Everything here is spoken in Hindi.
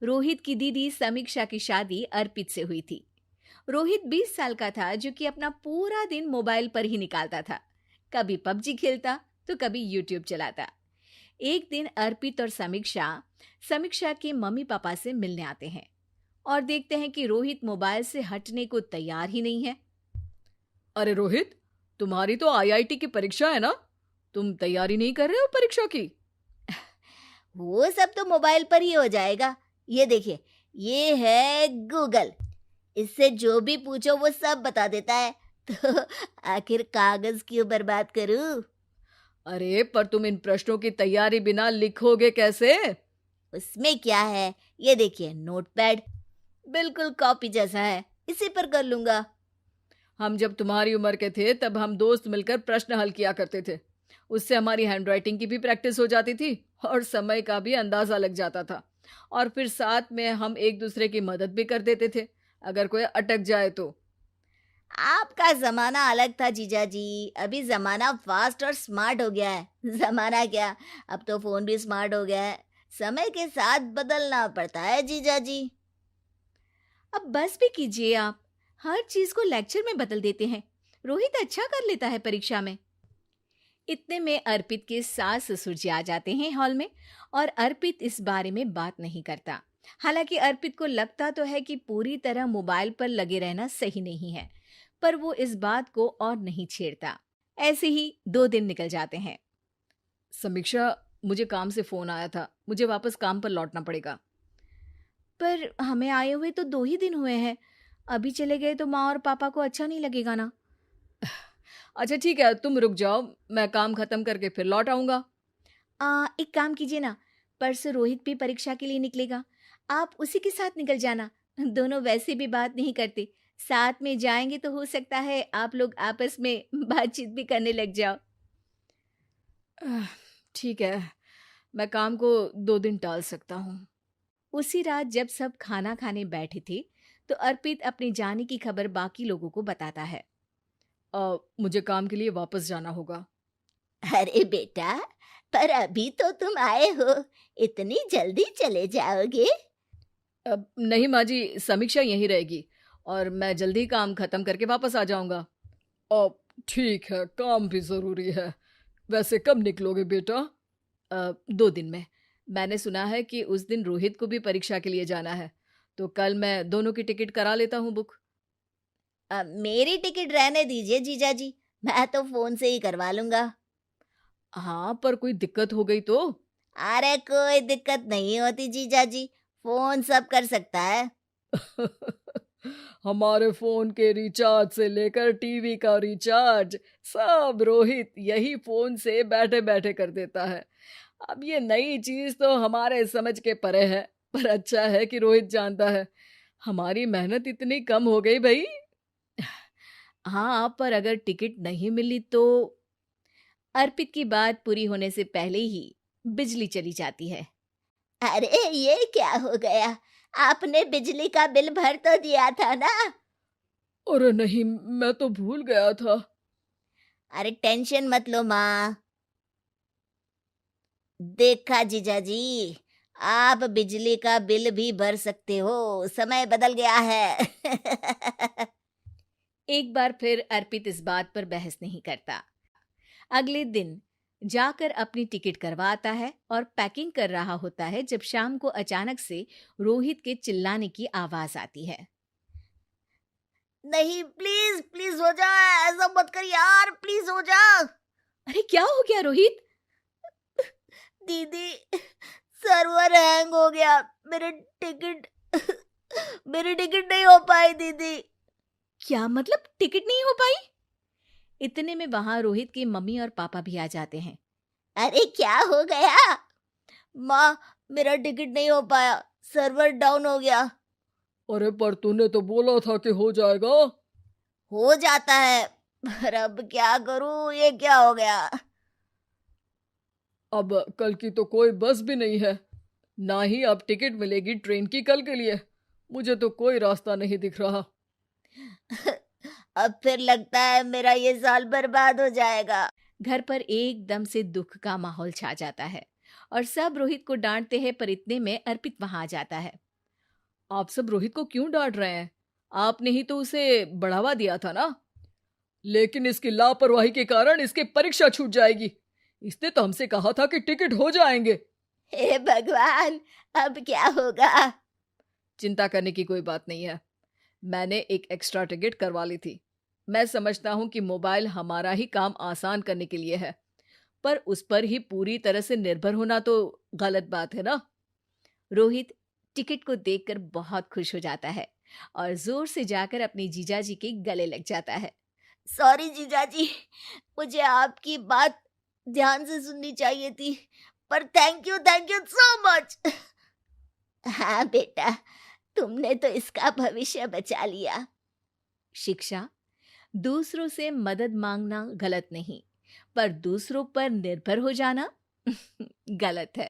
रोहित की दीदी समीक्षा की शादी अर्पित से हुई थी। रोहित 20 साल का था, जो कि अपना पूरा दिन मोबाइल पर ही निकालता था। कभी पबजी खेलता तो कभी यूट्यूब चलाता। एक दिन अर्पित और समीक्षा समीक्षा के मम्मी पापा से मिलने आते हैं और देखते हैं कि रोहित मोबाइल से हटने को तैयार ही नहीं है। अरे रोहित, तुम्हारी तो आईआईटी की परीक्षा है ना? तुम तैयारी नहीं कर रहे हो परीक्षा की? वो सब तो मोबाइल पर ही हो जाएगा। ये देखिए, ये है गूगल। इससे जो भी पूछो वो सब बता देता है। तो आखिर कागज क्यों बर्बाद करूं? अरे पर तुम इन प्रश्नों की तैयारी बिना लिखोगे कैसे? उसमें क्या है, ये देखिए नोटपैड, बिल्कुल कॉपी जैसा है, इसी पर कर लूंगा। हम जब तुम्हारी उम्र के थे तब हम दोस्त मिलकर प्रश्न हल किया करते थे। उससे हमारी हैंडराइटिंग की भी प्रैक्टिस हो जाती थी और समय का भी अंदाजा लग जाता था। और फिर साथ में हम एक दूसरे की मदद भी कर देते थे अगर कोई अटक जाए तो। आपका जमाना अलग था जीजा जी, अभी जमाना फास्ट और स्मार्ट हो गया है। जमाना क्या, अब तो फोन भी स्मार्ट हो गया है। समय के साथ बदलना पड़ता है जीजा जी। अब बस भी कीजिए आप, हर चीज को लेक्चर में बदल देते हैं। रोहित अच्छा कर लेता है परीक्षा में। इतने में अर्पित के सास ससुर जी आ जाते हैं हॉल में, और अर्पित इस बारे में बात नहीं करता। हालांकि अर्पित को लगता तो है कि पूरी तरह मोबाइल पर लगे रहना सही नहीं है, पर वो इस बात को और नहीं छेड़ता। ऐसे ही 2 दिन निकल जाते हैं। समीक्षा, मुझे काम से फोन आया था, मुझे वापस काम पर लौटना पड़ेगा। पर हमें आए हुए तो 2 ही दिन हुए हैं, अभी चले गए तो माँ और पापा को अच्छा नहीं लगेगा ना। अच्छा ठीक है, तुम रुक जाओ, मैं काम खत्म करके फिर लौट आऊंगा। एक काम कीजिए ना, परसों रोहित भी परीक्षा के लिए निकलेगा, आप उसी के साथ निकल जाना। दोनों वैसे भी बात नहीं करते, साथ में जाएंगे तो हो सकता है आप लोग आपस में बातचीत भी करने लग जाओ। आह, ठीक है, मैं काम को 2 दिन टाल सकता हूँ। उसी रात जब सब खाना खाने बैठे थे, तो अर्पित अपने जाने की खबर बाकी लोगों को बताता है। मुझे काम के लिए वापस जाना होगा। अरे बेटा, पर अभी तो तुम आए हो, इतनी जल्दी चले जाओगे? नहीं माँ जी, समीक्षा यहीं रहेगी और मैं जल्दी काम खत्म करके वापस आ जाऊंगा। अब ठीक है, काम भी जरूरी है। वैसे कब निकलोगे बेटा? 2 दिन में। मैंने सुना है कि उस दिन रोहित को भी परीक्षा के लिए जाना है, तो कल मैं दोनों की टिकट करा लेता हूँ बुक। मेरी टिकट रहने दीजिए जीजा जी, मैं तो फोन से ही करवा लूंगा। हाँ, पर कोई दिक्कत हो गई तो? अरे कोई दिक्कत नहीं होती जीजा जी, फोन सब कर सकता है। हमारे फोन के रिचार्ज से लेकर टीवी का रिचार्ज सब रोहित यही फोन से बैठे बैठे कर देता है। अब ये नई चीज तो हमारे समझ के परे है, पर अच्छा है कि रोहित जानता है। हमारी मेहनत इतनी कम हो गई भाई। हाँ, पर अगर टिकट नहीं मिली तो? अर्पित की बात पूरी होने से पहले ही बिजली चली जाती है। अरे ये क्या हो गया, आपने बिजली का बिल भर तो दिया था ना? अरे नहीं, मैं तो भूल गया था। अरे टेंशन मत लो माँ। देखा जीजा जी, आप बिजली का बिल भी भर सकते हो, समय बदल गया है। एक बार फिर अर्पित इस बात पर बहस नहीं करता। अगले दिन जाकर अपनी टिकट करवाता है और पैकिंग कर रहा होता है, जब शाम को अचानक से रोहित के चिल्लाने की आवाज आती है। नहीं, प्लीज प्लीज हो जा, ऐसा मत कर यार, प्लीज हो जा। अरे क्या हो गया रोहित? दीदी, सर्वर हैंग हो गया, मेरे टिकट मेरी टिकट नहीं हो पाई दीदी। क्या मतलब टिकट नहीं हो पाई? इतने में वहां रोहित के मम्मी और पापा भी आ जाते हैं। अरे क्या हो गया? माँ, मेरा टिकट नहीं हो पाया, सर्वर डाउन हो गया। अरे पर तूने तो बोला था कि हो जाएगा। हो जाता है, पर अब क्या करूं, ये क्या हो गया? अब कल की तो कोई बस भी नहीं है, ना ही अब टिकट मिलेगी ट्रेन की कल के लिए। मुझे तो कोई रास्ता नहीं दिख रहा। अब फिर लगता है मेरा ये साल बर्बाद हो जाएगा। घर पर एकदम से दुख का माहौल छा जाता है और सब रोहित को डांटते हैं, पर इतने में अर्पित वहां आ जाता है। आप सब रोहित को क्यों डांट रहे हैं? आपने ही तो उसे बढ़ावा दिया था ना। लेकिन इसकी लापरवाही के कारण इसकी परीक्षा छूट जाएगी। इसने तो हमसे कहा था कि टिकट हो जाएंगे। हे भगवान, अब क्या होगा? चिंता करने की कोई बात नहीं है। मैंने एक एक्स्ट्रा टिकट करवा ली थी। मैं समझता हूँ कि मोबाइल हमारा ही काम आसान करने के लिए है, पर उस पर ही पूरी तरह से निर्भर होना तो गलत बात है ना। रोहित टिकट को देखकर बहुत खुश हो जाता है और जोर से जाकर अपने जीजाजी के गले लग जाता है। सॉरी जीजाजी, मुझे आपकी बात ध्यान से सुननी चाहिए थी, पर थैंक यू सो मच। हाँ बेटा, तुमने तो इसका भविष्य बचा लिया। शिक्षा, दूसरों से मदद मांगना गलत नहीं, पर दूसरों पर निर्भर हो जाना गलत है।